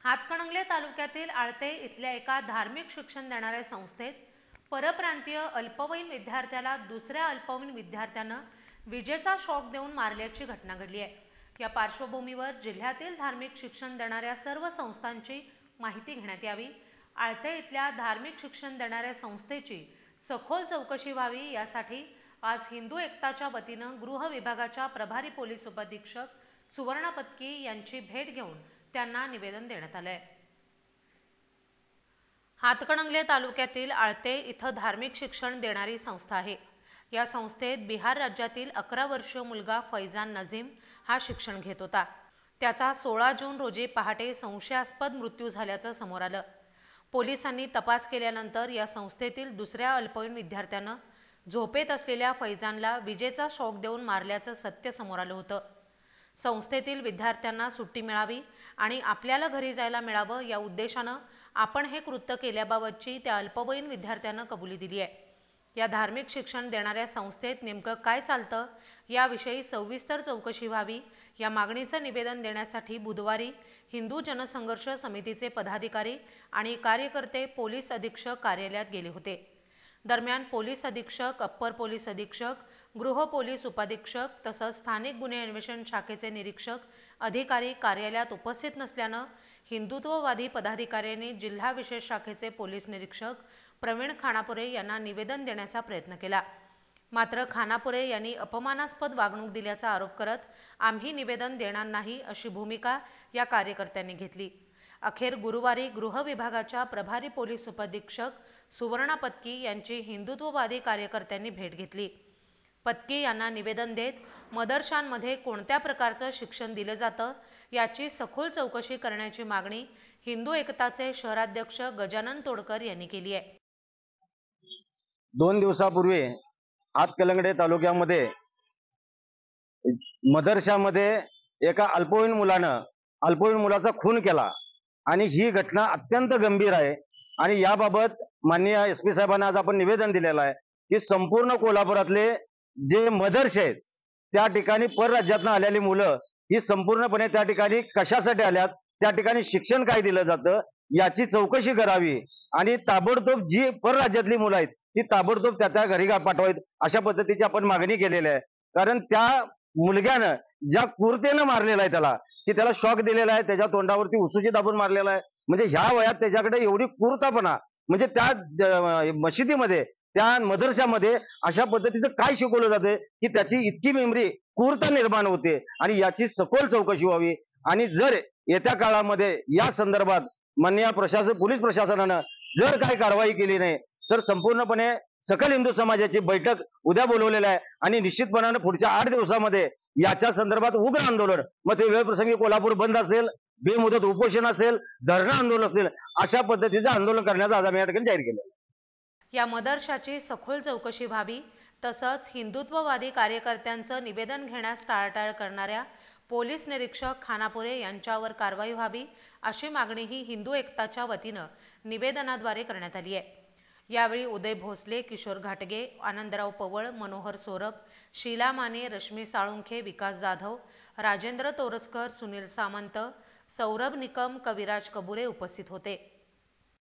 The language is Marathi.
हातकणंगले तालुक्यातील आळते इथल्या एका धार्मिक शिक्षण देणाऱ्या संस्थेत परप्रांतीय अल्पवयीन विद्यार्थ्याला दुसऱ्या अल्पवयीन विद्यार्थ्यानं विजेचा शॉक देऊन मारल्याची घटना घडली आहे। या पार्श्वभूमीवर जिल्ह्यातील धार्मिक शिक्षण देणाऱ्या सर्व संस्थांची माहिती घेण्यात यावी, आळते इथल्या धार्मिक शिक्षण देणाऱ्या संस्थेची सखोल चौकशी व्हावी यासाठी आज हिंदू एकताच्या वतीनं गृह विभागाच्या प्रभारी पोलीस उपअधीक्षक सुवर्ण पत्की यांची भेट घेऊन त्यांना निवेदन देण्यात आले। हातकणंगले तालुक्यातील आळते इथं धार्मिक शिक्षण देणारी संस्था आहे। या संस्थेत बिहार राज्यातील 11 वर्षीय मुलगा फैजान नजीम हा शिक्षण घेत होता। त्याचा 16 जून रोजी पहाटे संशयास्पद मृत्यू झाल्याचं समोर आलं। पोलिसांनी तपास केल्यानंतर या संस्थेतील दुसऱ्या अल्पवयीन विद्यार्थ्यानं झोपेत असलेल्या फैजानला विजेचा शॉक देऊन मारल्याचं सत्य समोर आलं होतं। संस्थेतील विद्यार्थ्यांना सुट्टी मिळावी आणि आपल्याला घरी जायला मिळावं या उद्देशानं आपण हे कृत्य केल्याबाबतची त्या अल्पवयीन विद्यार्थ्यानं कबुली दिली आहे। या धार्मिक शिक्षण देणाऱ्या संस्थेत नेमकं काय चालतं याविषयी सविस्तर चौकशी व्हावी या मागणीचं निवेदन देण्यासाठी बुधवारी हिंदू जनसंघर्ष समितीचे पदाधिकारी आणि कार्यकर्ते पोलीस अधीक्षक कार्यालयात गेले होते। दरम्यान पोलीस अधीक्षक, अप्पर पोलीस अधीक्षक, गृह पोलीस उपाधीक्षक तसंच स्थानिक गुन्हे अन्वेषण शाखेचे निरीक्षक अधिकारी कार्यालयात उपस्थित नसल्यानं हिंदुत्ववादी पदाधिकाऱ्यांनी जिल्हा विशेष शाखेचे पोलीस निरीक्षक प्रवीण खानापुरे यांना निवेदन देण्याचा प्रयत्न केला। मात्र खानापुरे यांनी अपमानास्पद वागणूक दिल्याचा आरोप करत आम्ही निवेदन देणार नाही अशी भूमिका या कार्यकर्त्यांनी घेतली। अखेर गुरुवारी गृह विभागाच्या प्रभारी पोलीस उपाधीक्षक सुवर्ण पत्की यांची हिंदुत्ववादी कार्यकर्त्यांनी भेट घेतली। पत्की यांना निवेदन देत मदरशांमध्ये कोणत्या प्रकारचं शिक्षण दिलं जातं याची सखोल चौकशी करण्याची मागणी हिंदू एकताचे शहराध्यक्ष गजानन तोडकर यांनी केली आहे। 2 दिवसापूर्वी हातकणंगले तालुक्यामध्ये मदरशामध्ये एका अल्पवयीन मुलाचा खून केला आणि ही घटना अत्यंत गंभीर आहे आणि याबाबत माननीय SP साहेबांना आज आपण निवेदन दिलेलं आहे की संपूर्ण कोल्हापुरातले जे मदरसे आहेत त्या ठिकाणी परराज्यातून आलेली मुलं ही संपूर्णपणे त्या ठिकाणी कशासाठी आल्यात, त्या ठिकाणी शिक्षण काय दिलं जातं याची चौकशी करावी आणि ताबडतोब जी परराज्यातली मुलं आहेत ती ताबडतोब त्या घरी पाठवावीत अशा पद्धतीची आपण मागणी केलेली आहे। कारण त्या मुलग्यानं ज्या क्रूरतेनं मारलेला आहे त्याला शॉक दिलेला आहे, त्याच्या तोंडावरती उसुची दाबून मारलेला आहे। म्हणजे ह्या वयात त्याच्याकडे एवढी क्रूरतापणा, म्हणजे त्या मशिदीमध्ये त्या मदरशामध्ये अशा पद्धतीचं काय शिकवलं जाते की त्याची इतकी मेमरी क्रूरता निर्माण होते आणि याची सखोल चौकशी व्हावी आणि जर येत्या काळामध्ये या संदर्भात माननीय पोलीस प्रशासनानं जर काही कारवाई केली नाही तर संपूर्णपणे सकल हिंदू समाजाची बैठक उद्या बोलवलेली आहे आणि निश्चितपणाने पुढच्या 8 दिवसामध्ये याच्या संदर्भात उग्र आंदोलन, मग ते वेळप्रसंगी कोल्हापूर बंद असेल, बेमुदत उपोषण असेल, धरणं आंदोलन असेल, अशा पद्धतीचं आंदोलन करण्याचा आज आम्ही या ठिकाणी जाहीर केलेलं आहे। या मदरशाची सखोल चौकशी व्हावी तसंच हिंदुत्ववादी कार्यकर्त्यांचं निवेदन घेण्यास टाळाटाळ करणाऱ्या पोलीस निरीक्षक खानापुरे यांच्यावर कारवाई व्हावी अशी मागणीही हिंदू एकताच्या वतीनं निवेदनाद्वारे करण्यात आली आहे। यावेळी उदय भोसले, किशोर घाटगे, आनंदराव पवळ, मनोहर सोरप, शीला माने, रश्मी साळुंखे, विकास जाधव, राजेंद्र तोरसकर, सुनील सामंत, सौरभ निकम, कविराज कबुरे उपस्थित होते।